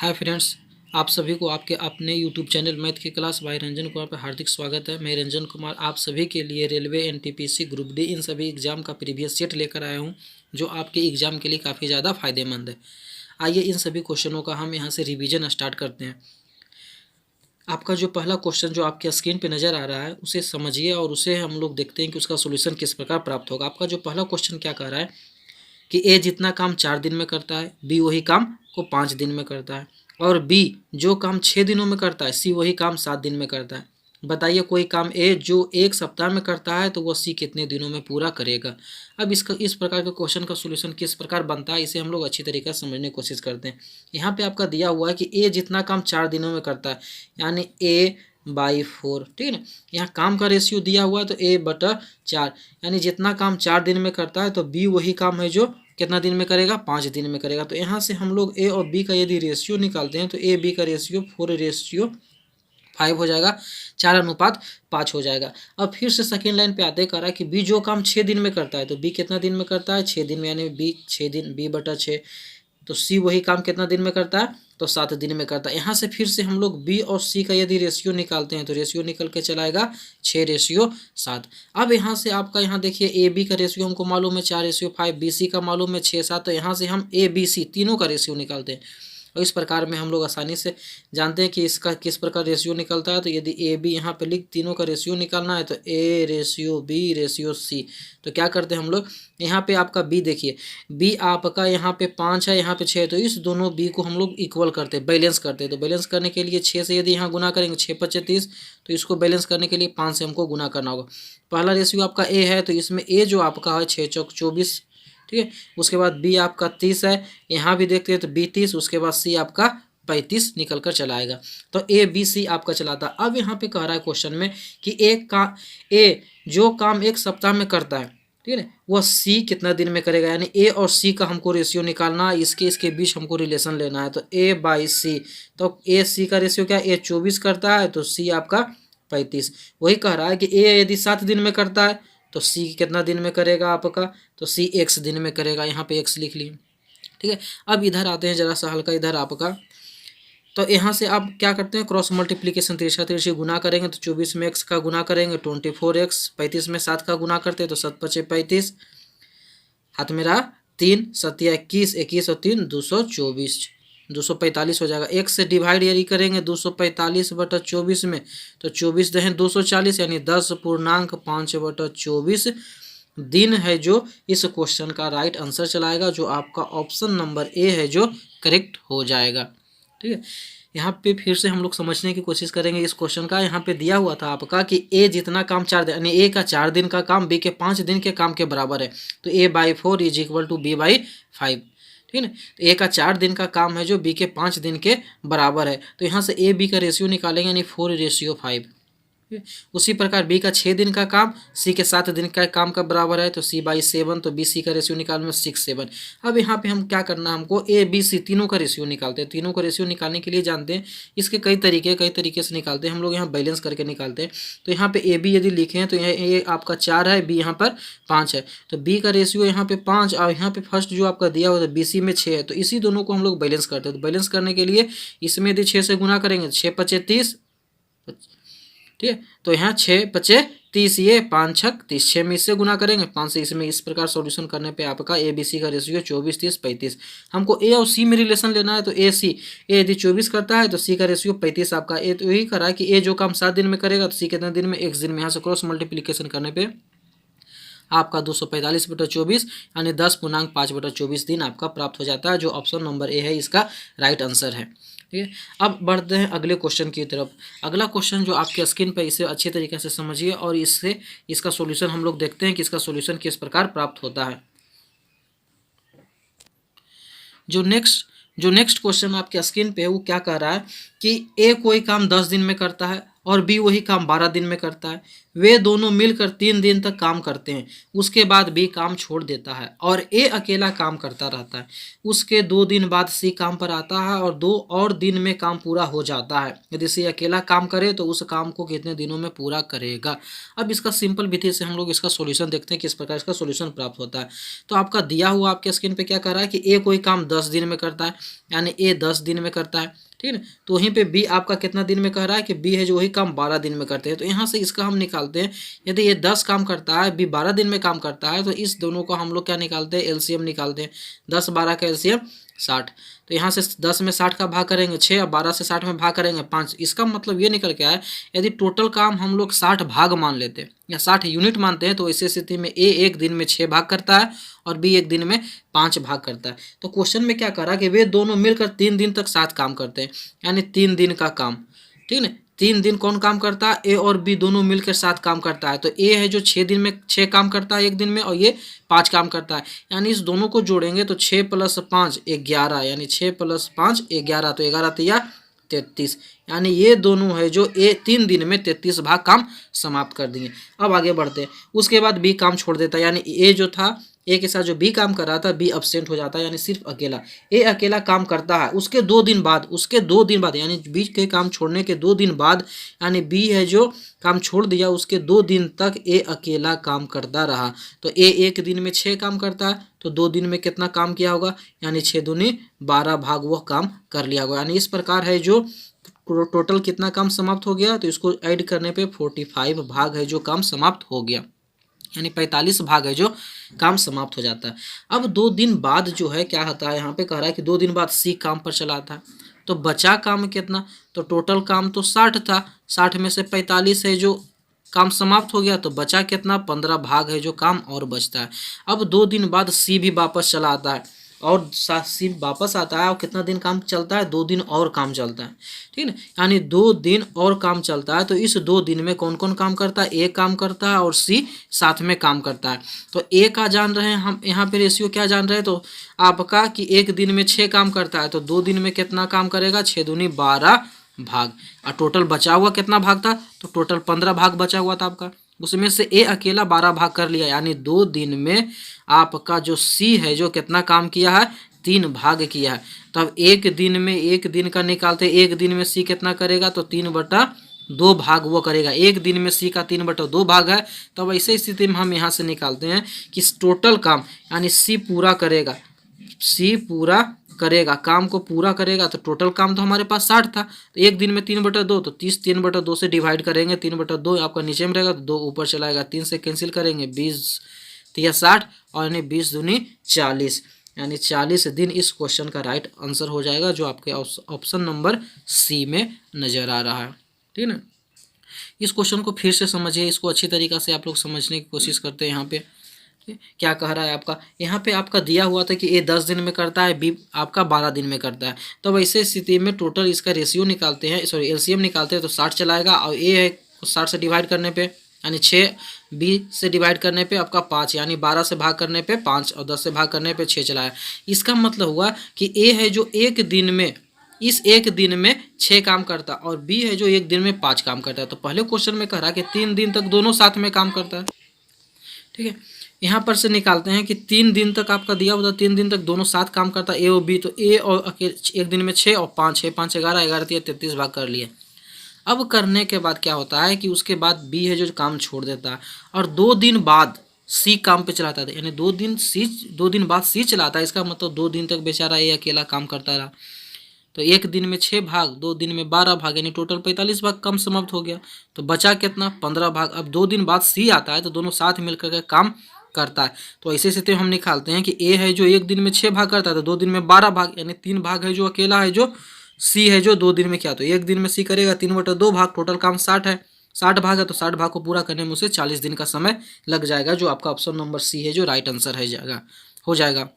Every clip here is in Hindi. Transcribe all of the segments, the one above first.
हाय फ्रेंड्स, आप सभी को आपके अपने यूट्यूब चैनल मैथ की क्लास बाय रंजन कुमार पर हार्दिक स्वागत है। मैं रंजन कुमार आप सभी के लिए रेलवे, एनटीपीसी, ग्रुप डी इन सभी एग्जाम का प्रीवियस सेट लेकर आया हूं, जो आपके एग्जाम के लिए काफ़ी ज़्यादा फायदेमंद है। आइए इन सभी क्वेश्चनों का हम यहां से रिवीजन स्टार्ट करते हैं। आपका जो पहला क्वेश्चन जो आपके स्क्रीन पे नज़र आ रहा है उसे समझिए और उसे हम लोग देखते हैं कि उसका सोल्यूशन किस प्रकार प्राप्त होगा। आपका जो पहला क्वेश्चन क्या कह रहा है कि ए जितना काम 4 दिन में करता है, बी वही काम को 5 दिन में करता है, और बी जो काम 6 दिनों में करता है, सी वही काम 7 दिन में करता है। बताइए कोई काम ए जो 1 सप्ताह में करता है तो वह सी कितने दिनों में पूरा करेगा। अब इस प्रकार के क्वेश्चन का सोल्यूशन किस प्रकार बनता है इसे हम लोग अच्छी तरीके से समझने की कोशिश करते हैं। यहाँ पे आपका दिया हुआ है कि ए जितना काम 4 दिनों में करता है, यानी A/4, ठीक है ना। यहाँ काम का रेशियो दिया हुआ है तो A/4, यानी जितना काम 4 दिन में करता है तो बी वही काम है जो कितना दिन में करेगा, 5 दिन में करेगा। तो यहाँ से हम लोग ए और बी का यदि रेशियो निकालते हैं तो ए बी का रेशियो 4:5 हो जाएगा, 4:5 हो जाएगा। अब फिर से सेकेंड लाइन पे आते कह रहा है कि बी जो काम 6 दिन में करता है तो बी कितना दिन में करता है, 6 दिन में, यानी बी 6 दिन, B/6। तो सी वही काम कितना दिन में करता है, तो 7 दिन में करता है। यहाँ से फिर से हम लोग बी और सी का यदि रेशियो निकालते हैं तो रेशियो निकल के चलाएगा 6:7। अब यहाँ से आपका यहाँ देखिए ए बी का रेशियो हमको मालूम है 4:5, बी सी का मालूम है 6:7। तो यहाँ से हम ए बी सी तीनों का रेशियो निकालते हैं और इस प्रकार में हम लोग आसानी से जानते हैं कि इसका किस प्रकार रेशियो निकलता है। तो यदि ए बी यहाँ पे लिख तीनों का रेशियो निकालना है तो A/B/C। तो क्या करते हैं हम लोग, यहाँ पे आपका बी देखिए, बी आपका यहाँ पे 5 है, यहाँ पे 6 है, तो इस दोनों बी को हम लोग इक्वल करते हैं, बैलेंस करते हैं। तो बैलेंस करने के लिए 6 से यदि यहाँ गुना करेंगे, 6×5 = 30, तो इसको बैलेंस करने के लिए 5 से हमको गुना करना होगा। पहला रेशियो आपका ए है तो इसमें ए जो आपका है 6×4 = 24, ठीक है। उसके बाद बी आपका 30 है, यहाँ भी देखते हैं तो बी 30, उसके बाद सी आपका 35 निकल कर चला आएगा। तो A B C आपका चलाता है। अब यहाँ पे कह रहा है क्वेश्चन में कि ए जो काम 1 सप्ताह में करता है, ठीक है, वह सी कितना दिन में करेगा। यानी ए और सी का हमको रेशियो निकालना है, इसके बीच हमको रिलेशन लेना है। तो A/C, तो A/C का रेशियो क्या है, ए 24 करता है तो सी आपका 35। वही कह रहा है कि ए यदि 7 दिन में करता है तो सी कितना दिन में करेगा आपका, तो सी x दिन में करेगा। यहाँ पे x लिख लिए, ठीक है। अब इधर आते हैं जरा सा हल्का, इधर आपका तो यहाँ से आप क्या करते हैं, क्रॉस मल्टीप्लीकेशन, तिरछा गुना करेंगे तो 24 में x का गुना करेंगे 24x, 35 में 7 का गुना करते हैं तो 7×5 = 35, हाथ में रहा 3, 7×21, 21 और 3 224, 245 हो जाएगा। एक से डिवाइड यदि करेंगे 245/24 में तो 24×240, यानी 10.5/24 दिन है जो इस क्वेश्चन का राइट आंसर चलाएगा, जो आपका ऑप्शन नंबर ए है जो करेक्ट हो जाएगा, ठीक है। यहाँ पे फिर से हम लोग समझने की कोशिश करेंगे इस क्वेश्चन का। यहाँ पे दिया हुआ था आपका कि ए जितना काम 4 दिन, यानी ए का 4 दिन का काम बी के 5 दिन के काम के बराबर है। तो A/4 = B/5, ठीक है ना। तो ए का 4 दिन का काम है जो बी के 5 दिन के बराबर है। तो यहाँ से ए बी का रेशियो निकालेंगे, यानी 4:5। उसी प्रकार बी का 6 दिन का काम सी के 7 दिन का काम का बराबर है, तो C/7, तो बी सी का रेशियो निकालने में 6/7। अब यहाँ पे हम क्या करना है, हमको ए बी सी तीनों का रेशियो निकालते हैं। तीनों का रेशियो निकालने के लिए जानते हैं इसके कई तरीके से निकालते हैं हम लोग। यहाँ बैलेंस करके निकालते हैं। तो यहाँ पे ए बी यदि लिखे हैं तो यहाँ ए आपका 4 है, बी यहाँ पर 5 है, तो बी का रेशियो यहाँ पे 5 और यहाँ पे फर्स्ट जो आपका दिया हुआ है बी सी में 6 है, तो इसी दोनों को हम लोग बैलेंस करते हैं। तो बैलेंस करने के लिए इसमें यदि 6 से गुना करेंगे 6×5 = 30, ठीक है। तो यहाँ 6×5 = 30, ये 5×6 = 30, 6 में इससे गुना करेंगे 5 से इसमें। इस प्रकार सॉल्यूशन करने पे आपका ए बी सी का रेशियो 24, 30, 35। हमको ए और सी में रिलेशन लेना है, तो ए यदि 24 करता है तो सी का रेशियो 35 आपका। ए तो यही करा है कि ए जो काम 7 दिन में करेगा तो सी कितने दिन में, x दिन में। यहाँ से क्रॉस मल्टीप्लीकेशन करने पर आपका 245/24, यानी 10.5/24 दिन आपका प्राप्त हो जाता है, जो ऑप्शन नंबर ए है इसका राइट आंसर है, ठीक है। अब बढ़ते हैं अगले क्वेश्चन की तरफ। अगला क्वेश्चन जो आपके स्क्रीन पर, इसे अच्छे तरीके से समझिए और इसका सॉल्यूशन हम लोग देखते हैं कि इसका सॉल्यूशन किस प्रकार प्राप्त होता है। जो नेक्स्ट क्वेश्चन आपके स्क्रीन पे है वो क्या कह रहा है कि ए कोई काम 10 दिन में करता है, और बी वही काम 12 दिन में करता है। वे दोनों मिलकर 3 दिन तक काम करते हैं। उसके बाद बी काम छोड़ देता है और ए अकेला काम करता रहता है। उसके 2 दिन बाद सी काम पर आता है और 2 और दिन में काम पूरा हो जाता है। यदि सी अकेला काम करे तो उस काम को कितने दिनों में पूरा करेगा। अब इसका सिंपल विधि से हम लोग इसका सॉल्यूशन देखते हैं किस प्रकार इसका सॉल्यूशन प्राप्त होता है। तो आपका दिया हुआ आपके स्क्रीन पे क्या कर रहा है कि ए कोई काम 10 दिन में करता है, यानी ए 10 दिन में करता है, ठीक है। तो वहीं पे बी आपका कितना दिन में कह रहा है कि बी है जो वही काम 12 दिन में करते हैं। तो यहाँ से इसका हम निकालते हैं, यदि ये 10 काम करता है, बी 12 दिन में काम करता है, तो इस दोनों का हम लोग क्या निकालते हैं, एलसीएम निकालते हैं। 10 12 का एलसीएम 60। तो यहाँ से 10 में 60 का भाग करेंगे 6 और 12 से 60 में भाग करेंगे 5। इसका मतलब ये निकल के आया, यदि टोटल काम हम लोग 60 भाग मान लेते हैं या 60 यूनिट मानते हैं, तो ऐसी स्थिति में ए एक दिन में 6 भाग करता है और बी एक दिन में 5 भाग करता है। तो क्वेश्चन में क्या करा कि वे दोनों मिलकर 3 दिन तक साथ काम करते हैं, यानी 3 दिन का काम, ठीक है। 3 दिन कौन काम करता है, ए और बी दोनों मिलकर साथ काम करता है। तो ए है जो 6 दिन में 6 काम करता है एक दिन में, और ये 5 काम करता है, यानी इस दोनों को जोड़ेंगे तो 6 + 5 11, यानी 6 + 5 11, तो 11 तिया 33, यानी ये दोनों है जो ए 3 दिन में 33 भाग काम समाप्त कर दिए। अब आगे बढ़ते हैं। उसके बाद बी काम छोड़ देता है, यानी ए जो था, ए के साथ जो बी काम कर रहा था, बी अब्सेंट हो जाता है, यानी सिर्फ अकेला ए अकेला काम करता है। उसके 2 दिन बाद यानी बी के काम छोड़ने के 2 दिन बाद, यानी बी है जो काम छोड़ दिया, उसके 2 दिन तक ए अकेला काम करता रहा। तो ए एक दिन में 6 काम करता है, तो 2 दिन में कितना काम किया होगा, यानी 6 दूनी 12 भाग वह काम कर लिया होगा। यानी इस प्रकार है जो टोटल कितना काम समाप्त हो गया, तो इसको ऐड करने पे 45 भाग है जो काम समाप्त हो गया, यानी 45 भाग है जो काम समाप्त हो जाता है। अब 2 दिन बाद जो है क्या होता है, यहाँ पे कह रहा है कि 2 दिन बाद सी काम पर चला था, तो बचा काम कितना, तो टोटल काम तो 60 था, 60 में से 45 है जो काम समाप्त हो गया, तो बचा कितना, 15 भाग है जो काम और बचता है। अब 2 दिन बाद सी भी वापस चला आता है, और सी वापस आता है, और कितना दिन काम चलता है, 2 दिन और काम चलता है, ठीक है। यानी 2 दिन और काम चलता है। तो इस 2 दिन में कौन कौन काम करता है, ए काम करता है और सी साथ में काम करता है। तो ए का जान रहे हैं हम, यहाँ पे रेशियो क्या जान रहे हैं, तो आपका कि एक दिन में 6 काम करता है, तो 2 दिन में कितना काम करेगा, 6 दूनी 12 भाग, और टोटल बचा हुआ कितना भाग था, तो टोटल 15 भाग बचा हुआ था आपका, उसमें से ए अकेला 12 भाग कर लिया, यानी 2 दिन में आपका जो सी है जो कितना काम किया है, 3 भाग किया है। तब एक दिन में एक दिन का निकालते, एक दिन में सी कितना करेगा, तो 3/2 भाग वो करेगा। एक दिन में सी का 3/2 भाग है। तब ऐसे स्थिति में हम यहाँ से निकालते हैं कि टोटल काम, यानी सी पूरा करेगा, सी पूरा करेगा, काम को पूरा करेगा, तो टोटल काम तो हमारे पास 60 था, तो एक दिन में 3/2, तो 30 3/2 से डिवाइड करेंगे, 3/2 आपका नीचे में रहेगा, तो 2 ऊपर चलाएगा, 3 से कैंसिल करेंगे, 20 या 60, और यानी 20 दूनी 40, यानी 40 दिन इस क्वेश्चन का राइट आंसर हो जाएगा, जो आपके ऑप्शन नंबर सी में नज़र आ रहा है, ठीक है ना। इस क्वेश्चन को फिर से समझिए, इसको अच्छी तरीक़ा से आप लोग समझने की कोशिश करते हैं। यहाँ पे क्या कह रहा है आपका, यहाँ पे आपका दिया हुआ था कि ए 10 दिन में करता है, बी आपका 12 दिन में करता है। तो वैसे स्थिति में टोटल इसका रेशियो निकालते हैं, सॉरी एलसीएम निकालते हैं, तो 60 चलाएगा, और ए है 60 से डिवाइड करने पे, यानी 6, बी से डिवाइड करने पे आपका 5, यानी 12 से भाग करने पे 5, और 10 से भाग करने पे 6 चलाया। इसका मतलब हुआ कि ए है जो एक दिन में, इस एक दिन में 6 काम करता, और बी है जो एक दिन में 5 काम करता है। तो पहले क्वेश्चन में कह रहा है कि 3 दिन तक दोनों साथ में काम करता है, ठीक है। यहाँ पर से निकालते हैं कि 3 दिन तक आपका दिया हुआ था, 3 दिन तक दोनों साथ काम करता है, ए और बी। तो ए और अकेले एक दिन में 6 और 5, 6 5 11, 11 33 भाग कर लिए। अब करने के बाद क्या होता है कि उसके बाद बी है जो काम छोड़ देता है, और 2 दिन बाद सी काम पे चलाता था, यानी 2 दिन बाद सी चलाता है। इसका मतलब 2 दिन तक बेचारा ए अकेला काम करता रहा। तो एक दिन में 6 भाग, 2 दिन में 12 भाग, यानी टोटल 45 भाग कम समाप्त हो गया। तो बचा कितना, 15 भाग। अब 2 दिन बाद सी आता है, तो दोनों साथ मिलकर के काम करता है। तो ऐसे स्थिति में हम निकालते हैं कि ए है जो एक दिन में 6 भाग करता है, तो 2 दिन में 12 भाग, यानी 3 भाग है जो अकेला है जो सी है जो 2 दिन में किया। तो एक दिन में सी करेगा 3/2 भाग, टोटल काम 60 है, 60 भाग है, तो 60 भाग को पूरा करने में उसे 40 दिन का समय लग जाएगा, जो आपका ऑप्शन नंबर सी है जो राइट आंसर है हो जाएगा।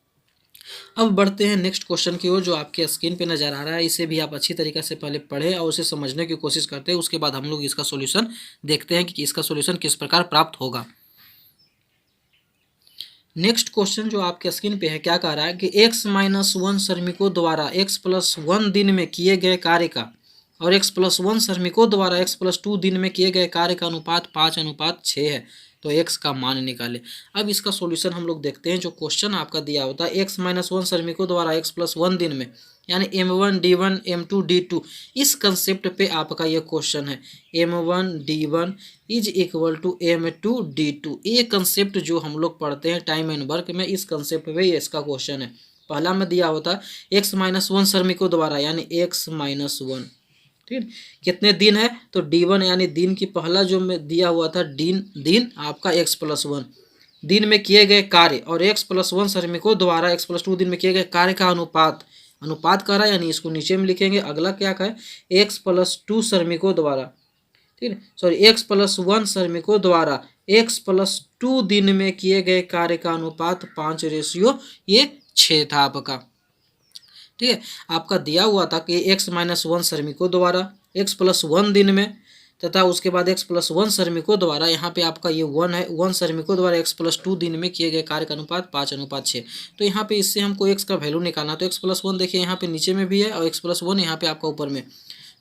अब बढ़ते हैं नेक्स्ट क्वेश्चन की ओर, जो आपके स्क्रीन पे नज़र आ रहा है। इसे भी आप अच्छी तरीके से पहले पढ़ें और उसे समझने की कोशिश करते हैं, उसके बाद हम लोग इसका सॉल्यूशन देखते हैं कि इसका सॉल्यूशन किस प्रकार प्राप्त होगा। नेक्स्ट क्वेश्चन जो आपके स्क्रीन पे है, क्या कह रहा है कि x - 1 श्रमिकों द्वारा x + 1 दिन में किए गए कार्य का और x+1 श्रमिकों द्वारा x+2 दिन में किए गए कार्य का अनुपात 5:6 है, तो x का मान निकालें। अब इसका सॉल्यूशन हम लोग देखते हैं। जो क्वेश्चन आपका दिया होता है x-1 श्रमिकों द्वारा x+1 दिन में, यानी m1 d1 m2 d2, इस कंसेप्ट पे आपका ये क्वेश्चन है। m1 d1 is equal to m2 d2, ये कंसेप्ट जो हम लोग पढ़ते हैं टाइम एंड वर्क में, इस कंसेप्ट पे ये इसका क्वेश्चन है। पहला में दिया होता है x-1 श्रमिकों द्वारा, यानी x-1, ठीक है। कितने दिन है, तो d1 यानी दिन की पहला जो में दिया हुआ था दिन आपका x+1 दिन में किए गए कार्य, और x+1 श्रमिकों द्वारा x+2 दिन में किए गए कार्य का अनुपात कर रहा है, यानी इसको नीचे में लिखेंगे। अगला क्या है, x+2 श्रमिकों द्वारा, ठीक है, सॉरी x+1 श्रमिकों द्वारा x+2 दिन में किए गए कार्य का अनुपात 5:6 था आपका, ठीक है। आपका दिया हुआ था कि x-1 श्रमिकों द्वारा x+1 दिन में, तथा उसके बाद x+1 श्रमिकों द्वारा, यहाँ पे आपका ये 1 है, 1 श्रमिकों द्वारा x+2 दिन में किए गए कार्य का अनुपात 5:6। तो यहाँ पे इससे हमको x का वैल्यू निकालना, तो x+1 देखिए यहाँ पे नीचे में भी है और x+1 यहाँ पे आपका ऊपर में,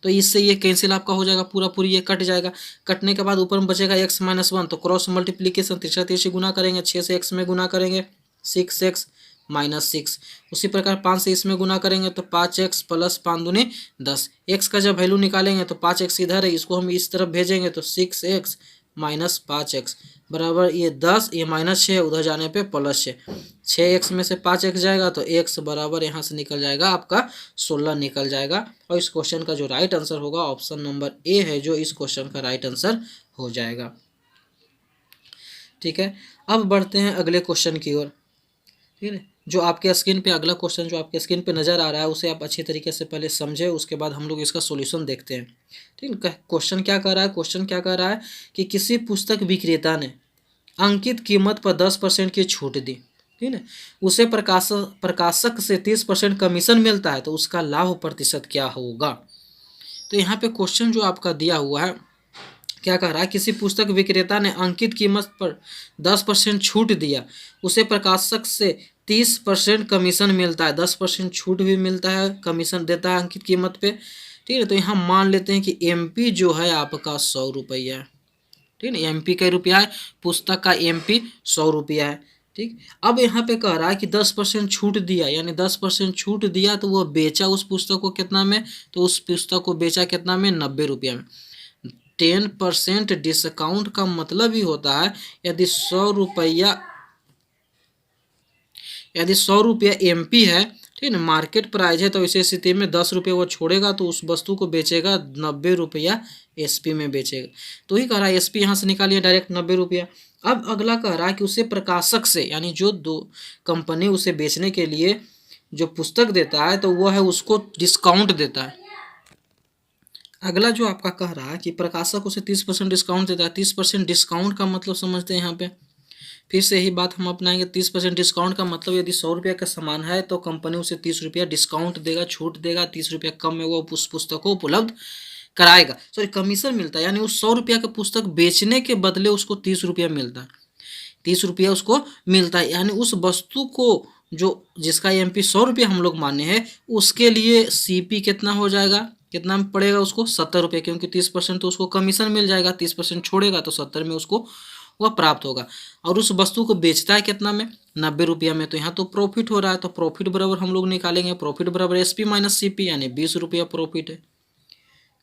तो इससे ये कैंसिल आपका हो जाएगा, पूरी ये कट जाएगा। कटने के बाद ऊपर में बचेगा x-1, तो क्रॉस मल्टीप्लीकेशन तीसरा गुना करेंगे, 6 से x में गुना करेंगे 6x -6। उसी प्रकार 5 से इसमें गुना करेंगे तो 5x + 5 दूनी 10। x का जब वैल्यू निकालेंगे तो 5x इधर है, इसको हम इस तरफ भेजेंगे तो 6x - 5x बराबर ये 10, ये -6 उधर जाने पे +6। 6x में से 5x जाएगा तो x बराबर यहाँ से निकल जाएगा आपका 16 निकल जाएगा। और इस क्वेश्चन का जो राइट आंसर होगा ऑप्शन नंबर ए है, जो इस क्वेश्चन का राइट आंसर हो जाएगा। ठीक है, अब बढ़ते हैं अगले क्वेश्चन की ओर। ठीक है, जो आपके स्क्रीन पे अगला क्वेश्चन जो आपके स्क्रीन पे नज़र आ रहा है उसे आप अच्छी तरीके से पहले समझे, उसके बाद हम लोग इसका सॉल्यूशन देखते हैं। ठीक है, क्वेश्चन क्या कर रहा है, कि किसी पुस्तक विक्रेता ने अंकित कीमत पर 10% की छूट दी, ठीक है, उसे प्रकाशक से 30% कमीशन मिलता है, तो उसका लाभ प्रतिशत क्या होगा। तो यहाँ पे क्वेश्चन जो आपका दिया हुआ है क्या कह रहा है, किसी पुस्तक विक्रेता ने अंकित कीमत पर 10% छूट दिया, उसे प्रकाशक से 30% कमीशन मिलता है, 10% छूट भी मिलता है, कमीशन देता है अंकित कीमत पे। ठीक है, तो यहाँ मान लेते हैं कि MP जो है आपका 100 रुपया है। ठीक है, MP का रुपया है, पुस्तक का MP 100 रुपया है। ठीक, अब यहाँ पे कह रहा है कि 10% छूट दिया, यानी 10% छूट दिया तो वो बेचा उस पुस्तक को कितना में, तो उस पुस्तक को बेचा कितना में, 90 रुपया में। 10% डिस्काउंट का मतलब ही होता है यदि 100 रुपया MP है, ठीक है, मार्केट प्राइस है, तो इस स्थिति में 10 रुपये वो छोड़ेगा तो उस वस्तु को बेचेगा 90 रुपया SP में बेचेगा। तो ही कह रहा है SP यहाँ से निकालिए डायरेक्ट 90 रुपया। अब अगला कह रहा है कि उसे प्रकाशक से, यानी जो दो कंपनी उसे बेचने के लिए जो पुस्तक देता है तो वह है उसको डिस्काउंट देता है। अगला जो आपका कह रहा है कि प्रकाशक उसे 30% डिस्काउंट देता है। 30% डिस्काउंट का मतलब समझते हैं यहाँ पे, फिर से यही बात हम अपनाएंगे। 30% डिस्काउंट का मतलब यदि 100 रुपये का सामान है तो कंपनी उसे 30 रुपया डिस्काउंट देगा, छूट देगा, 30 रुपया कम में वो उस पुस्तक को उपलब्ध कराएगा, सॉरी कमीशन मिलता है, यानी उस 100 रुपया का पुस्तक बेचने के बदले उसको 30 रुपया मिलता है, 30 रुपया उसको मिलता है, यानी उस वस्तु को जो जिसका MP 100 रुपया हम लोग माने हैं उसके लिए CP कितना हो जाएगा, कितना पड़ेगा उसको, 70 रुपये, क्योंकि 30% तो उसको कमीशन मिल जाएगा, 30% छोड़ेगा तो 70 में उसको वह प्राप्त होगा। और उस वस्तु को बेचता है कितना में, 90 रुपया में, तो यहाँ तो प्रॉफिट हो रहा है, तो प्रॉफिट बराबर हम लोग निकालेंगे, प्रॉफिट बराबर SP - CP, यानी 20 रुपया प्रॉफिट है।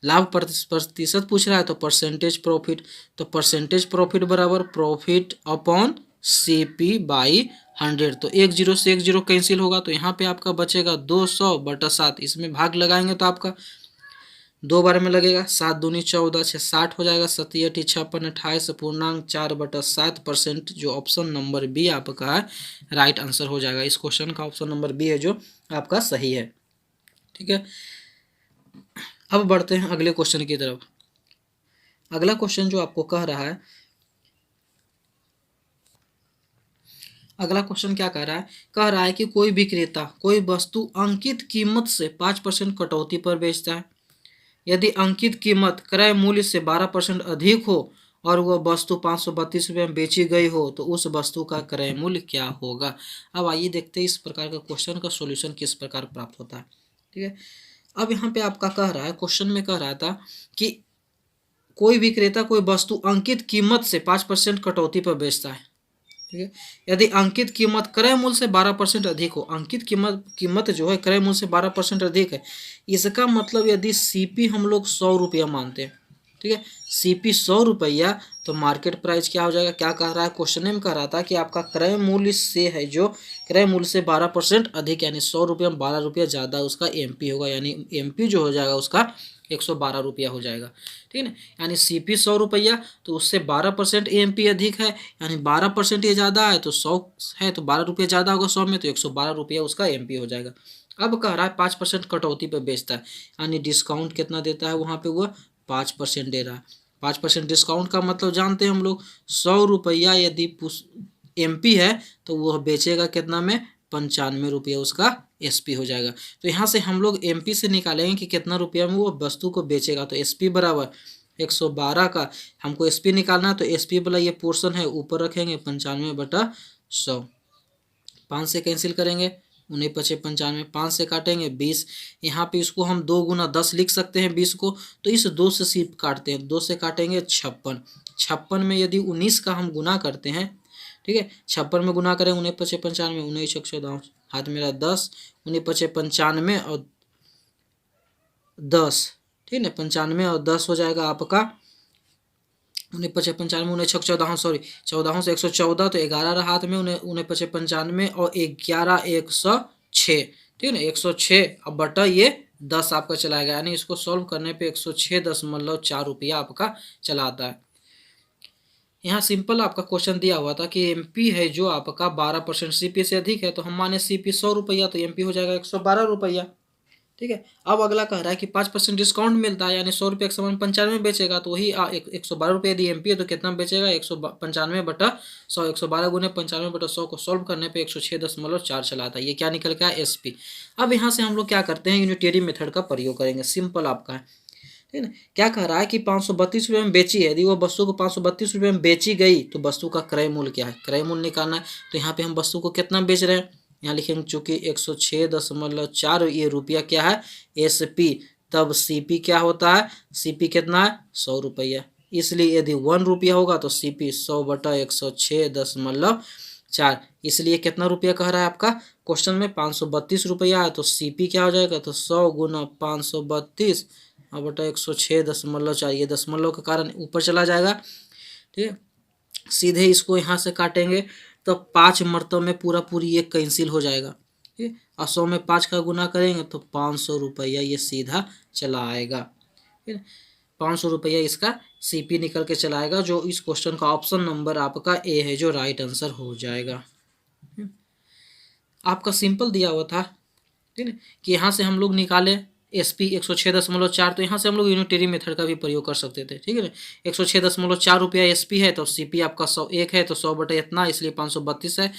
लाभ प्रतिशत पूछ रहा है तो परसेंटेज प्रॉफिट, तो परसेंटेज प्रॉफिट बराबर प्रॉफिट अपॉन CP/100, तो 1 0 से 1 0 कैंसिल होगा, तो यहाँ पे आपका बचेगा 200/7। इसमें भाग लगाएंगे तो आपका 2 बार में लगेगा, 7 दूनी 14, 6 60 हो जाएगा, 7 8 56 28 पूर्णांक 4/7%, जो ऑप्शन नंबर बी आपका है राइट आंसर हो जाएगा। इस क्वेश्चन का ऑप्शन नंबर बी है जो आपका सही है। ठीक है, अब बढ़ते हैं अगले क्वेश्चन की तरफ। अगला क्वेश्चन जो आपको कह रहा है, अगला क्वेश्चन क्या कह रहा है कि कोई विक्रेता कोई वस्तु अंकित कीमत से 5% कटौती पर बेचता है। यदि अंकित कीमत क्रय मूल्य से 12% अधिक हो और वह वस्तु 532 रुपये में बेची गई हो तो उस वस्तु का क्रय मूल्य क्या होगा। अब आइए देखते हैं इस प्रकार का क्वेश्चन का सॉल्यूशन किस प्रकार प्राप्त होता है। ठीक है, अब यहाँ पे आपका कह रहा है, क्वेश्चन में कह रहा था कि कोई विक्रेता कोई वस्तु अंकित कीमत से 5% कटौती पर बेचता है। ठीक है, यदि अंकित कीमत क्रय मूल्य से 12% अधिक हो, अंकित कीमत कीमत जो है क्रय मूल्य से 12% अधिक है, इसका मतलब यदि सीपी हम लोग 100 रुपया मानते हैं, ठीक है, सीपी 100 रुपया, तो मार्केट प्राइस क्या हो जाएगा, क्या कह रहा है क्वेश्चन में, कह रहा था कि आपका क्रय मूल्य से है जो क्रय मूल्य से 12% अधिक, यानी 100 रुपया में 12 रुपया ज़्यादा उसका एमपी होगा, यानी एमपी जो हो जाएगा उसका 112 रुपया हो जाएगा। ठीक है ना, यानी सीपी 100 रुपया, तो उससे 12% एमपी अधिक है, यानी 12% ये ज़्यादा है, तो 100 है तो 12 रुपया ज़्यादा होगा 100 में, तो 112 रुपया उसका एमपी हो जाएगा। अब कह रहा है 5% कटौती पर बेचता है, यानी डिस्काउंट कितना देता है वहाँ पे, वह 5% दे रहा है। 5% डिस्काउंट का मतलब जानते हैं हम लोग, 100 रुपया यदि एमपी है तो वह बेचेगा कितना में, 95 रुपया उसका एसपी हो जाएगा। तो यहाँ से हम लोग एमपी से निकालेंगे कि कितना रुपया में वो वस्तु को बेचेगा, तो एसपी बराबर 112 का हमको एसपी निकालना है, तो एसपी वाला ये पोर्शन है ऊपर रखेंगे, 95/100, 5 से कैंसिल करेंगे, 19×5 = 95, 5 से काटेंगे 20, यहाँ पे इसको हम 2×10 लिख सकते हैं 20 को, तो इस 2 से सिर्फ काटते हैं, 2 से काटेंगे 56, 56 में यदि 19 का हम गुना करते हैं, ठीक है, 56 में गुना करें 19×95, 19×14, हाथ मेरा 10, 19×95 और 10, ठीक है, 95 और 10 हो जाएगा आपका 19×95, 19×14, सॉरी 14 से 114, तो 11 रहा हाथ में, 19×95 और 11 106, ठीक है ना, 106 अब बटा ये 10 आपका चला गया, यानी इसको सॉल्व करने पे 106.4 रुपया आपका चला आता है। यहाँ सिंपल आपका क्वेश्चन दिया हुआ था कि एमपी है जो आपका 12% सीपी से अधिक है, तो हम माने सीपी 100 रुपया, तो एमपी हो जाएगा 112 रुपया। ठीक है, अब अगला कह रहा है कि 5% डिस्काउंट मिलता है, यानी 100 रुपये का सामान 95 बेचेगा, तो वही 112 रुपये यदि एमपी है तो कितना बेचेगा, 195/100, 112×95/100 को सॉल्व करने पे 106.4 चला आता है। ये क्या निकल गया, एसपी। अब यहाँ से हम लोग क्या करते हैं, यूनिटरी मेथड का प्रयोग करेंगे, सिंपल आपका है, ठीक है ना। क्या कह रहा है कि 532 रुपये में बेची है, यदि वो वस्तु को 532 रुपये में बेची गई तो वस्तु का क्रय मूल्य क्या है, क्रय मूल्य निकालना है। तो यहाँ पे हम वस्तु को कितना बेच रहे हैं, यहाँ लिखेंगे चूंकि 106.4 ये रुपया क्या है, एसपी, तब सीपी क्या होता है, सीपी कितना है 100 रुपया, इसलिए यदि 1 रुपया होगा तो सीपी 100/106.4, इसलिए कितना रुपया कह रहा है आपका क्वेश्चन में, 532 रुपया है, तो सीपी क्या हो जाएगा, तो 100 × 532 और बटा 106.4, ये दशमलव के कारण ऊपर चला जाएगा। ठीक है, सीधे इसको यहाँ से काटेंगे तो 5 मरतबे में पूरा पूरी एक कैंसिल हो जाएगा। ठीक है, और 100 में 5 का गुना करेंगे तो 500 रुपया ये सीधा चला आएगा। ठीक है, 500 रुपया इसका सीपी निकल के चला आएगा, जो इस क्वेश्चन का ऑप्शन नंबर आपका ए है, जो राइट आंसर हो जाएगा। आपका सिंपल दिया हुआ था, ठीक है, कि यहाँ से हम लोग निकाले एसपी 106.4, तो यहाँ से हम लोग यूनिटरी मेथड का भी प्रयोग कर सकते थे। ठीक है ना, 106.4 रुपया एसपी है, तो सीपी आपका 101 है, तो 100 बटा इतना, इसलिए 532 है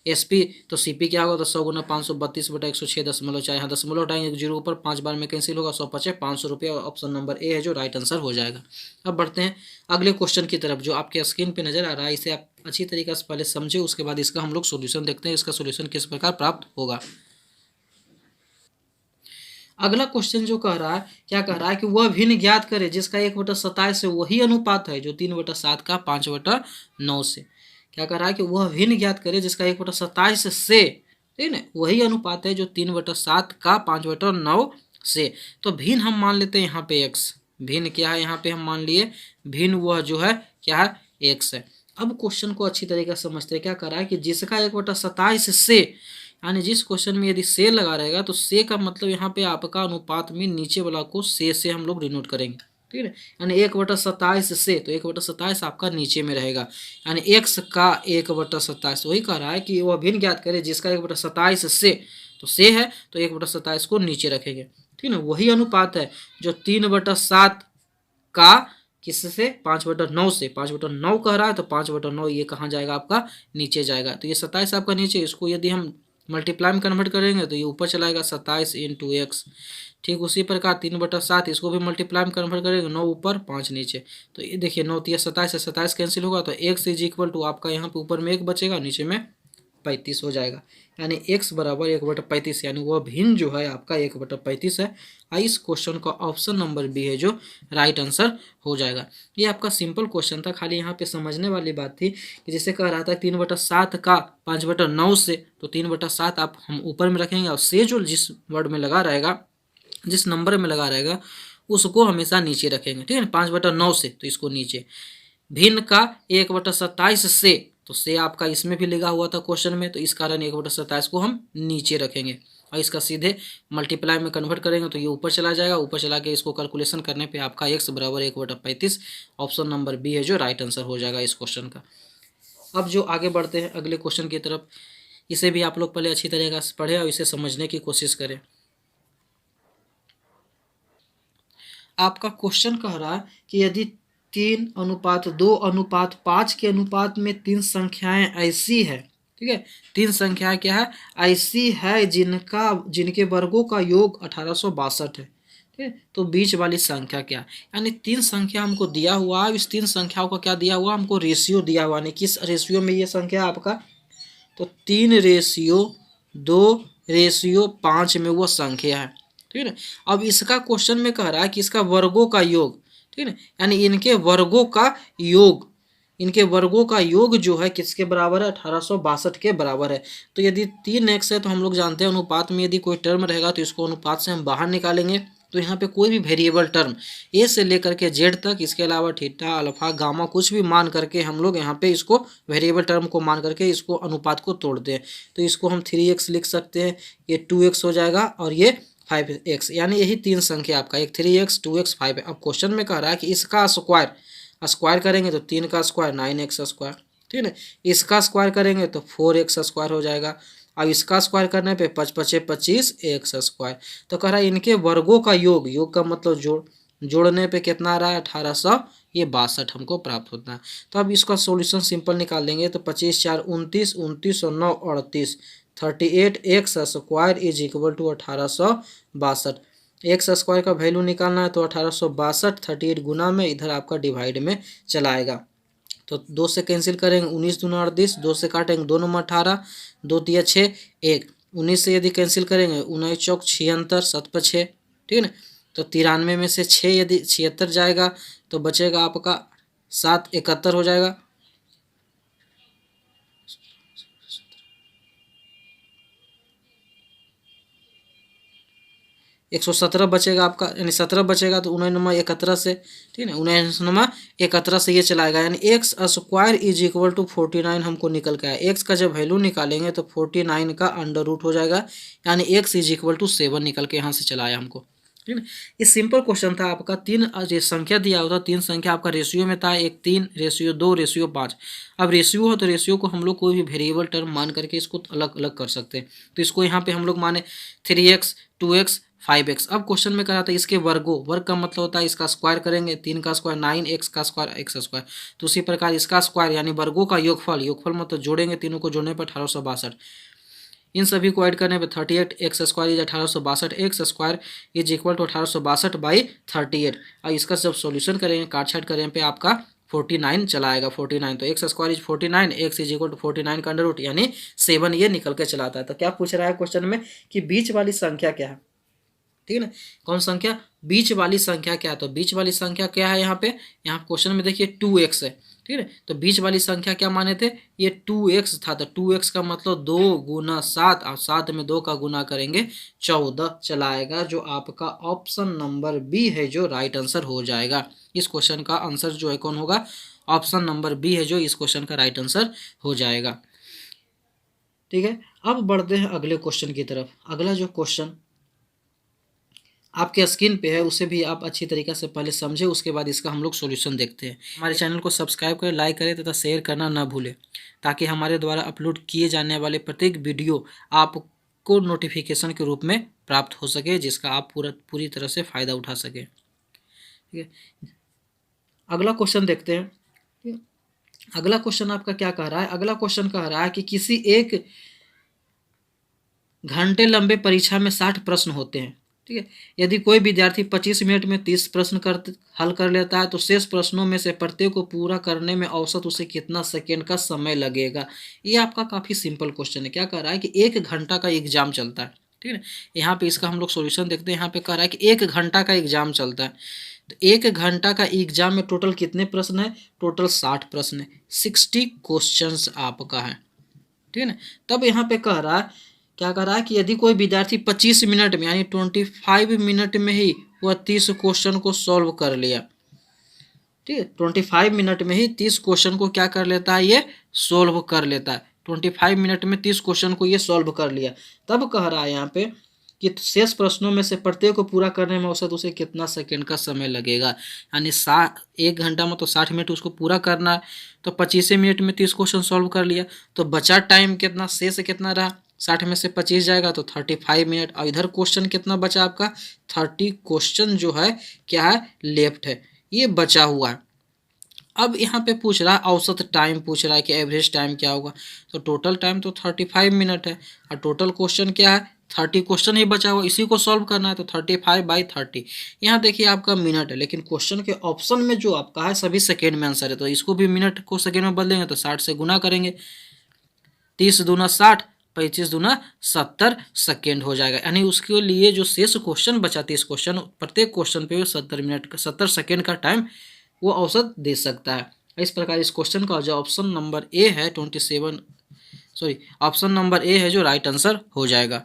एसपी, तो सीपी क्या होगा, तो 100 × 532/106.4, यहाँ दशमलव हटाएंगे, 0 ऊपर 5 बार में कैंसिल होगा, 100 × 500 रुपया, ऑप्शन नंबर ए है जो राइट आंसर हो जाएगा। अब बढ़ते हैं अगले क्वेश्चन की तरफ, जो आपके स्क्रीन पे नजर आ रहा है, इसे आप अच्छी तरीके से पहले समझे, उसके बाद इसका हम लोग सोल्यूशन देखते हैं, इसका सोल्यूशन किस प्रकार प्राप्त होगा। अगला क्वेश्चन जो कह रहा है, क्या कह रहा है कि वह भिन्न ज्ञात करे जिसका 1/27 से वही अनुपात है जो 3/7 का 5/9 से। क्या कह रहा है कि वह भिन्न ज्ञात करे जिसका 1/27 से, ठीक है ना, वही अनुपात है जो 3/7 का 5/9 से। तो भिन्न हम मान लेते हैं यहाँ पे x, भिन्न क्या है यहाँ पे हम मान लिए, भिन्न वह जो है क्या है, x है। अब क्वेश्चन को अच्छी तरीके से समझते हैं, क्या कह रहा है कि जिसका 1/27 से, यानी जिस क्वेश्चन में यदि से लगा रहेगा तो से का मतलब यहाँ पे आपका अनुपात में नीचे वाला को से हम लोग डिनोट करेंगे। ठीक है, यानी 1/27 से, तो 1/27 आपका नीचे में रहेगा, यानी x का 1/27, वही कह रहा है कि वह भिन्न ज्ञात करे जिसका 1/27 से, तो से है तो 1/27 को नीचे रखेंगे। ठीक है, वही अनुपात है जो 3/7 का किससे, 5/9 से, 5/9 कह रहा है, तो 5/9 ये कहाँ जाएगा आपका, नीचे जाएगा, तो ये 27 आपका नीचे, इसको यदि हम मल्टीप्लाई में कन्वर्ट करेंगे तो ये ऊपर चलाएगा 27 × x। ठीक उसी प्रकार 3/7 इसको भी मल्टीप्लाई में कन्वर्ट करेंगे, 9 ऊपर 5 नीचे, तो ये देखिए 9 × 27 से 27 कैंसिल होगा, तो x इज इक्वल टू आपका यहाँ पे ऊपर में 1 बचेगा, नीचे में 35 हो जाएगा। यानी x बराबर 1/35, यानी वह भिन्न जो है आपका 1/35 है। इस क्वेश्चन का ऑप्शन नंबर बी है जो राइट आंसर हो जाएगा। ये आपका सिंपल क्वेश्चन था, खाली यहाँ पे समझने वाली बात थी कि जैसे कह रहा था 3/7 का 5/9 से, तो 3/7 आप हम ऊपर में रखेंगे और से जो जिस वर्ड में लगा रहेगा, जिस नंबर में लगा रहेगा उसको हमेशा नीचे रखेंगे, ठीक है ना। 5/9 से तो इसको नीचे, भिन्न का 1/27 से, तो से आपका इसमें भी लगा हुआ था क्वेश्चन में, तो इस कारण 1/27 को हम नीचे रखेंगे और इसका सीधे मल्टीप्लाई में कन्वर्ट करेंगे तो ये ऊपर चला जाएगा। ऊपर चला के इसको कैलकुलेशन करने पे आपका x बराबर 1/35, ऑप्शन नंबर बी है जो राइट आंसर हो जाएगा इस क्वेश्चन का। अब जो आगे बढ़ते हैं अगले क्वेश्चन की तरफ, इसे भी आप लोग पहले अच्छी तरीके से पढ़े और इसे समझने की कोशिश करें। आपका क्वेश्चन कह रहा है कि यदि 3:2:5 के अनुपात में तीन संख्याएं ऐसी है, ठीक है, तीन संख्याएं क्या है, ऐसी है जिनके वर्गों का योग 1862 है, ठीक है, तो बीच वाली संख्या क्या है। यानी तीन संख्या हमको दिया हुआ है, इस तीन संख्याओं का क्या दिया हुआ, हमको रेशियो दिया हुआ, यानी किस रेशियो में ये संख्या आपका, तो 3:2:5 में वो संख्या है, ठीक है ना। अब इसका क्वेश्चन में कह रहा है कि इसका वर्गों का योग, ठीक है ना, यानी इनके वर्गों का योग जो है किसके बराबर है, 1862 के बराबर है। तो यदि 3x है तो हम लोग जानते हैं अनुपात में यदि कोई टर्म रहेगा तो इसको अनुपात से हम बाहर निकालेंगे, तो यहाँ पे कोई भी वेरिएबल टर्म ए से लेकर के जेड तक, इसके अलावा थीटा अल्फा गामा कुछ भी मान करके हम लोग यहाँ पे इसको वेरिएबल टर्म को मान करके इसको अनुपात को तोड़ते हैं। तो इसको हम 3x लिख सकते हैं, ये 2x हो जाएगा और ये 5x, यानी यही तीन संख्या आपका, एक 3x 2x 5 है। अब क्वेश्चन में कह रहा है कि इसका स्क्वायर करेंगे तो 3 का स्क्वायर 9x स्क्वायर, ठीक है ना, इसका स्क्वायर करेंगे तो 4x स्क्वायर हो जाएगा। अब इसका स्क्वायर करने पे 5×5 = 25x स्क्वायर। तो कह रहा है इनके वर्गों का योग का मतलब जोड़ने पे कितना आ रहा है, 1862 हमको प्राप्त होता है। तो अब इसका सॉल्यूशन सिंपल निकाल लेंगे तो 25 × 4 = 29, 29 और 9 = 38, 38x स्क्वायर = 1862। एक्स स्क्वायर का वैल्यू निकालना है तो 1862 38 गुना में इधर आपका डिवाइड में चलाएगा, तो 2 से कैंसिल करेंगे, 19 दूना 38, 2 से काटेंगे 2 9 18, 2 तिया 6 1, 19 से यदि कैंसिल करेंगे 19 चौक 76, 7 पर 6, ठीक है ना। तो 93 में से 6 यदि 76 जाएगा तो बचेगा आपका 7 71 हो जाएगा, 117 बचेगा आपका, यानी 17 बचेगा तो 19 से, ठीक है ना, 19 से ये चलाएगा, यानी एक्स स्क्वायर = 49 हमको निकल के आया। एक्स का जब वैल्यू निकालेंगे तो 49 का अंडर रूट हो जाएगा, यानी x = 7 निकल के यहाँ से चलाया हमको, ठीक है। ये सिंपल क्वेश्चन था आपका, तीन संख्या दिया होता, तीन संख्या आपका रेशियो में था, एक 3:2:5। अब रेशियो है तो रेशियो को हम लोग कोई भी वेरिएबल टर्म मान करके इसको अलग अलग कर सकते हैं। तो इसको यहाँ पे हम लोग माने 3x 2x 5x। अब क्वेश्चन में कहा था इसके वर्ग का मतलब होता है इसका स्क्वायर करेंगे, 3 का स्क्वायर 9, x का स्क्वायर x स्क्वायर। तो उसी प्रकार इसका स्क्वायर यानी वर्गों का योगफल मतलब जोड़ेंगे, तीनों को जोड़ने पर 1862, इन सभी को ऐड करने पे 38x स्क्वायर = 1862, x स्क्वायर = 1862/38। और इसका जब सॉल्यूशन करेंगे, काट छाट करेंगे पे आपका 49 चला आएगा, 49। तो x स्क्वायर = 49, x = 49 का अंडर रूट यानी 7 ये निकल के चलाता है। तो क्या पूछ रहा है क्वेश्चन में कि बीच वाली संख्या क्या है, ठीक है ना, कौन संख्या, बीच वाली संख्या क्या है। तो बीच वाली संख्या क्या है, यहाँ क्वेश्चन में देखिए 2x है, ठीक है। तो बीच वाली संख्या क्या माने थे, ये 2x था, तो 2x का मतलब 2 × 7 और 7 में 2 का गुना करेंगे 14 चलाएगा, जो आपका ऑप्शन नंबर बी है जो राइट आंसर हो जाएगा। इस क्वेश्चन का आंसर जो है कौन होगा, ऑप्शन नंबर बी है जो इस क्वेश्चन का राइट आंसर हो जाएगा, ठीक है। अब बढ़ते हैं अगले क्वेश्चन की तरफ। अगला जो क्वेश्चन आपके स्क्रीन पे है उसे भी आप अच्छी तरीके से पहले समझे, उसके बाद इसका हम लोग सॉल्यूशन देखते हैं। हमारे चैनल को सब्सक्राइब करें, लाइक करें तथा शेयर करना ना भूलें, ताकि हमारे द्वारा अपलोड किए जाने वाले प्रत्येक वीडियो आपको नोटिफिकेशन के रूप में प्राप्त हो सके, जिसका आप पूरी तरह से फ़ायदा उठा सकें, ठीक है। अगला क्वेश्चन देखते हैं। अगला क्वेश्चन आपका क्या कह रहा है, अगला क्वेश्चन कह रहा है कि किसी एक घंटे लंबे परीक्षा में 60 प्रश्न होते हैं, ठीक है। यदि कोई विद्यार्थी 25 मिनट में 30 प्रश्न हल कर लेता है तो शेष प्रश्नों में से प्रत्येक को पूरा करने में औसत उसे कितना सेकेंड का समय लगेगा। ये आपका काफ़ी सिंपल क्वेश्चन है। क्या कह रहा है कि 1 घंटा का एग्जाम चलता है, ठीक है। यहाँ पे इसका हम लोग सॉल्यूशन देखते हैं। यहाँ पे कह रहा है कि 1 घंटा का एग्जाम चलता है, तो 1 घंटा का एग्जाम में टोटल कितने प्रश्न है? टोटल 60 प्रश्न है, 60 क्वेश्चंस आपका है, ठीक है ना। तब यहाँ पे कह रहा है, क्या कह रहा है कि यदि कोई विद्यार्थी 25 मिनट में यानी 25 मिनट में ही वह 30 क्वेश्चन को सॉल्व कर लिया, ठीक है। 25 मिनट में ही 30 क्वेश्चन को क्या कर लेता है? ये सॉल्व कर लेता है। 25 मिनट में 30 क्वेश्चन को ये सॉल्व कर लिया। तब कह रहा है यहाँ पे कि शेष प्रश्नों में से प्रत्येक को पूरा करने में औसत उसे कितना सेकंड का समय लगेगा। यानी 1 घंटा में तो 60 मिनट उसको पूरा करना है, तो 25 मिनट में 30 क्वेश्चन सॉल्व कर लिया, तो बचा टाइम कितना, शेष कितना रहा? 60 में से 25 जाएगा तो 35 मिनट। और इधर क्वेश्चन कितना बचा आपका? 30 क्वेश्चन जो है क्या है? लेफ्ट है, ये बचा हुआ है। अब यहाँ पे पूछ रहा है औसत टाइम, पूछ रहा है कि एवरेज टाइम क्या होगा। तो टोटल टाइम तो 35 मिनट है, और टोटल क्वेश्चन क्या है? 30 क्वेश्चन ही बचा हुआ, इसी को सॉल्व करना है। तो 35/30। यहाँ देखिए आपका मिनट है, लेकिन क्वेश्चन के ऑप्शन में जो आपका है सभी सेकेंड में आंसर है, तो इसको भी मिनट को सेकेंड में बदलेंगे तो 60 से गुना करेंगे। 30 दूना 60, 25 दूना 70 सेकेंड हो जाएगा। यानी उसके लिए जो शेष क्वेश्चन बचा 30 क्वेश्चन, प्रत्येक क्वेश्चन पे 70 सेकेंड का टाइम वो औसत दे सकता है। इस प्रकार इस क्वेश्चन का जो ऑप्शन नंबर ए है 27 सॉरी ऑप्शन नंबर ए है जो राइट आंसर हो जाएगा।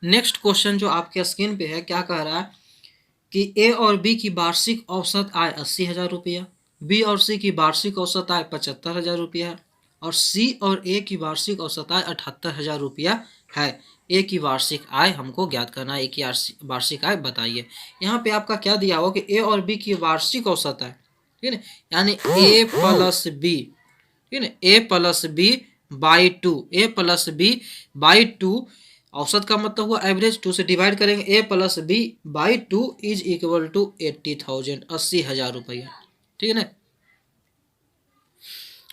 नेक्स्ट क्वेश्चन जो आपके स्क्रीन पे है, क्या कह रहा है कि ए और बी की वार्षिक औसत आय 80,000 रुपया, बी और सी की वार्षिक औसत आय 75,000 रुपया है, और सी और ए की वार्षिक औसत आय 78,000 रुपया है। ए की वार्षिक आय हमको ज्ञात करना है, ए की वार्षिक आय बताइए। यहाँ पे आपका क्या दिया हुआ कि ए और बी की वार्षिक औसत आय, ठीक है, यानी ए प्लस बी, ठीक है, A plus B by 2, A plus B by 2, औसत का मतलब हुआ एवरेज, 2 से डिवाइड करेंगे, A plus B by 2 is equal to 80,000, 80,000 रुपया, ठीक है ना।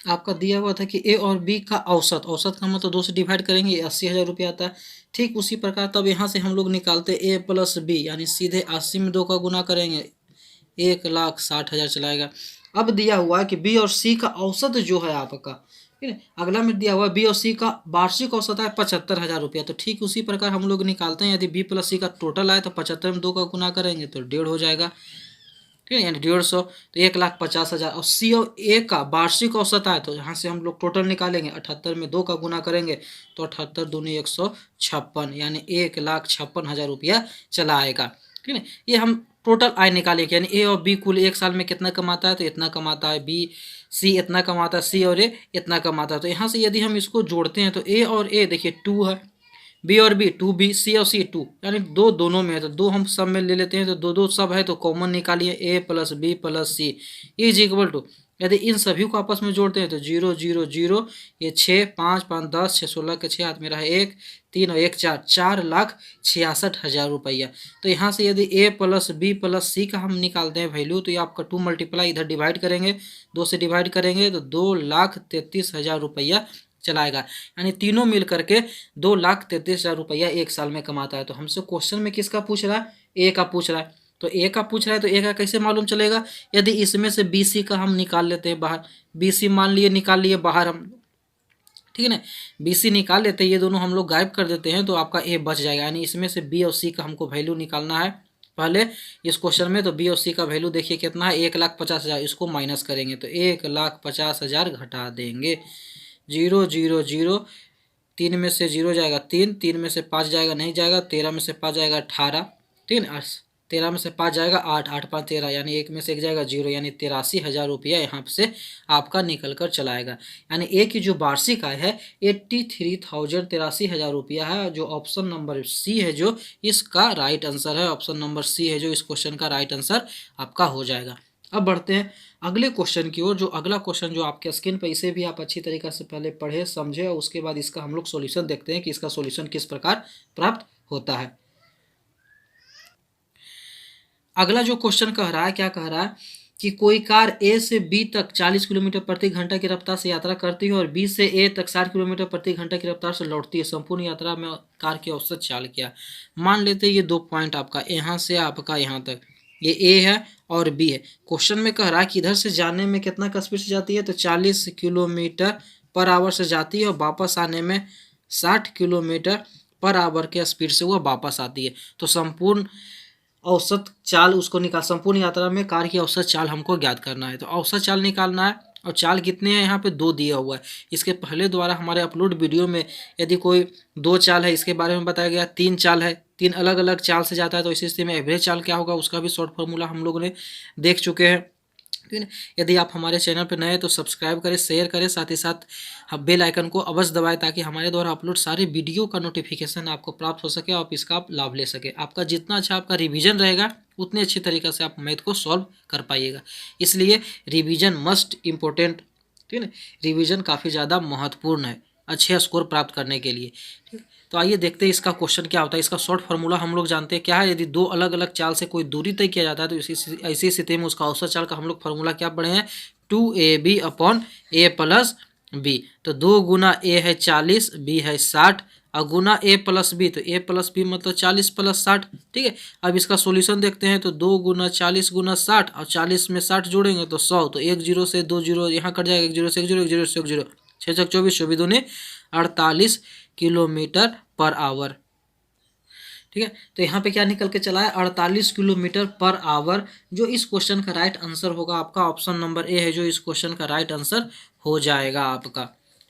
आपका दिया हुआ था कि ए और बी का औसत, औसत का मतलब 2 से डिवाइड करेंगे, 80,000 रुपया आता है। ठीक उसी प्रकार तब यहाँ से हम लोग निकालते ए प्लस बी, यानी सीधे 80 में 2 का गुना करेंगे, 1,60,000 चलाएगा। अब दिया हुआ है कि बी और सी का औसत जो है आपका, ठीक है, अगला में दिया हुआ है बी और सी का वार्षिक औसत है 75,000 रुपया। तो ठीक उसी प्रकार हम लोग निकालते हैं, यदि बी प्लस सी का टोटल आए तो 75 में 2 का गुना करेंगे तो 1.5 हो जाएगा, ठीक है, यानी 150, तो 1,50,000। और सी और ए का वार्षिक औसत आए तो यहाँ से हम लोग टोटल निकालेंगे, 78 में 2 का गुना करेंगे तो 78 दूनी 156, यानी 1,56,000 रुपया चला आएगा, ठीक है। ये हम टोटल आय निकालेंगे, यानी ए और बी कुल एक साल में कितना कमाता है, तो इतना कमाता है, बी सी इतना कमाता है, सी और ए इतना कमाता है। तो यहाँ से यदि हम इसको जोड़ते हैं तो ए और ए देखिए 2 है, बी और बी 2b, सी और सी 2, यानी 2 दोनों में है तो 2 हम सब में ले लेते हैं, तो 2 2 सब है तो कॉमन निकालिए, A plus B plus C is equal to, यदि इन सभी को आपस में जोड़ते हैं तो 0 0 0, ये 6 5 5 10 6 16 के 6 हाथ में रहा 1 3 और 1 4, 4,66,000 रुपया। तो यहाँ से यदि ए प्लस बी प्लस सी का हम निकालते हैं वैल्यू, तो ये आपका 2 मल्टीप्लाई इधर डिवाइड करेंगे, 2 से डिवाइड करेंगे तो 2,33,000 रुपया चलाएगा, यानी तीनों मिल करके 2,33,000 रुपया एक साल में कमाता है। तो हमसे क्वेश्चन में किसका पूछ रहा है? ए का पूछ रहा है। तो ए का पूछ रहा है तो ए का कैसे मालूम चलेगा? यदि इसमें से बी सी का हम निकाल लेते हैं बाहर, बी सी मान लिए निकाल लिए बाहर हम, ठीक है ना, बी सी निकाल लेते हैं, ये दोनों हम लोग गायब कर देते हैं तो आपका ए बच जाएगा। यानी इसमें से बी और सी का हमको वैल्यू निकालना है पहले इस क्वेश्चन में। तो बी और सी का वैल्यू देखिए कितना है, 1,50,000, इसको माइनस करेंगे तो 1,50,000 घटा देंगे, 0 0 0, 3 में से 0 जाएगा 3, 3 में से 5 जाएगा नहीं जाएगा, 13 में से 5 जाएगा 18, ठीक है, 13 में से 5 जाएगा 8, 8 5 13, यानी 1 में से 1 जाएगा 0, यानी 83,000 रुपया यहाँ से आपका निकल कर चला आएगा। यानी ए की जो वार्षिक आय है 83,000, 83,000 रुपया है, जो ऑप्शन नंबर सी है जो इसका राइट आंसर है, ऑप्शन नंबर सी है जो इस क्वेश्चन का राइट आंसर आपका हो जाएगा। अब बढ़ते हैं अगले क्वेश्चन की ओर। जो अगला क्वेश्चन जो आपके स्क्रीन पर, इसे भी आप अच्छी तरीके से पहले पढ़े समझे और उसके बाद इसका हम लोग सॉल्यूशन देखते हैं कि इसका सॉल्यूशन किस प्रकार प्राप्त होता है। अगला जो क्वेश्चन कह रहा है, क्या कह रहा है कि कोई कार ए से बी तक 40 किलोमीटर प्रति घंटा की रफ्तार से यात्रा करती है और बी से ए तक 60 किलोमीटर प्रति घंटा की रफ्तार से लौटती है। संपूर्ण यात्रा में कार की औसत चाल क्या। मान लेते हैं ये 2 पॉइंट आपका यहाँ से आपका यहाँ तक, ये ए है और बी है। क्वेश्चन में कह रहा है कि इधर से जाने में कितना का स्पीड से जाती है, तो 40 किलोमीटर पर आवर से जाती है और वापस आने में 60 किलोमीटर पर आवर के स्पीड से वह वापस आती है। तो संपूर्ण औसत चाल उसको निकाल, संपूर्ण यात्रा में कार की औसत चाल हमको ज्ञात करना है। तो औसत चाल निकालना है और चाल कितने हैं यहाँ पे 2 दिया हुआ है। इसके पहले द्वारा हमारे अपलोड वीडियो में यदि कोई 2 चाल है इसके बारे में बताया गया, 3 चाल है, 3 अलग अलग चाल से जाता है, तो इसी स्थिति में एवरेज चाल क्या होगा उसका भी शॉर्ट फॉर्मूला हम लोगों ने देख चुके हैं। ठीक है। यदि आप हमारे चैनल पर नए हैं तो सब्सक्राइब करें, शेयर करें, साथ ही साथ बेल आइकन को अवश्य दबाएं ताकि हमारे द्वारा अपलोड सारे वीडियो का नोटिफिकेशन आपको प्राप्त हो सके और इसका आप लाभ ले सके। आपका जितना अच्छा आपका रिवीजन रहेगा उतने अच्छी तरीके से आप मैथ को सॉल्व कर पाइएगा। इसलिए रिवीजन मस्ट इम्पोर्टेंट, ठीक है ना, रिवीजन काफ़ी ज़्यादा महत्वपूर्ण है अच्छे स्कोर प्राप्त करने के लिए। ठीक है, तो आइए देखते हैं इसका क्वेश्चन क्या होता है। इसका शॉर्ट फार्मूला हम लोग जानते हैं क्या है। यदि 2 अलग अलग चाल से कोई दूरी तय किया जाता है तो ऐसी स्थिति में उसका औसत चाल का हम लोग फार्मूला क्या पढ़े हैं, 2ab upon a plus b। तो 2 गुना a है 40, b है 60 और गुना a प्लस बी, तो a प्लस बी मतलब 40 प्लस 60। ठीक है, अब इसका सॉल्यूशन देखते हैं। तो 2 गुना 40 गुना 60 और 40 में 60 जोड़ेंगे तो 100, तो 1 0 से 2 0 यहाँ कट जाएगा, 1 0 से 1 0, 1 0 से 1 0, 6 6 24, 24 दूनी 48 किलोमीटर पर आवर। ठीक है, तो यहाँ पे क्या निकल के चला है 48 किलोमीटर पर आवर, जो इस क्वेश्चन का राइट आंसर होगा आपका ऑप्शन नंबर ए है जो इस क्वेश्चन का राइट आंसर हो जाएगा आपका।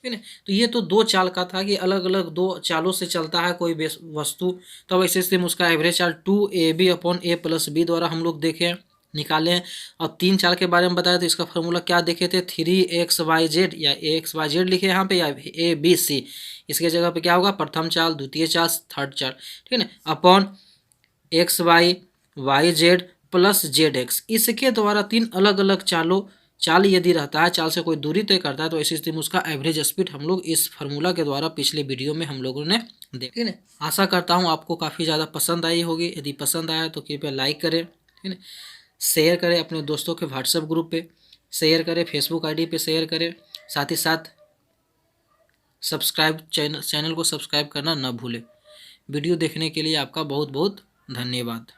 ठीक है, तो ये तो 2 चाल का था कि अलग अलग 2 चालों से चलता है कोई वस्तु, तब ऐसे स्थिति में उसका एवरेज चाल 2ab upon a plus B द्वारा हम लोग देखें निकालें। और 3 चाल के बारे में बताया तो इसका फॉर्मूला क्या देखे थे, 3xyz या axyz लिखे यहाँ पे या abc। इसके जगह पे क्या होगा, प्रथम चाल, द्वितीय चाल, थर्ड चाल, ठीक है ना, upon xy yz plus zx। इसके द्वारा 3 अलग अलग चाल यदि रहता है, चाल से कोई दूरी तय करता है तो ऐसी स्थिति में उसका एवरेज स्पीड हम लोग इस फार्मूला के द्वारा पिछले वीडियो में हम लोगों ने देखा। ठीक है ना, आशा करता हूँ आपको काफ़ी ज़्यादा पसंद आई होगी। यदि पसंद आया तो कृपया लाइक करें, ठीक है ना, शेयर करें अपने दोस्तों के व्हाट्सएप ग्रुप पे शेयर करें, फेसबुक आईडी पे शेयर करें, साथ ही साथ चैनल को सब्सक्राइब करना न भूलें। वीडियो देखने के लिए आपका बहुत बहुत धन्यवाद।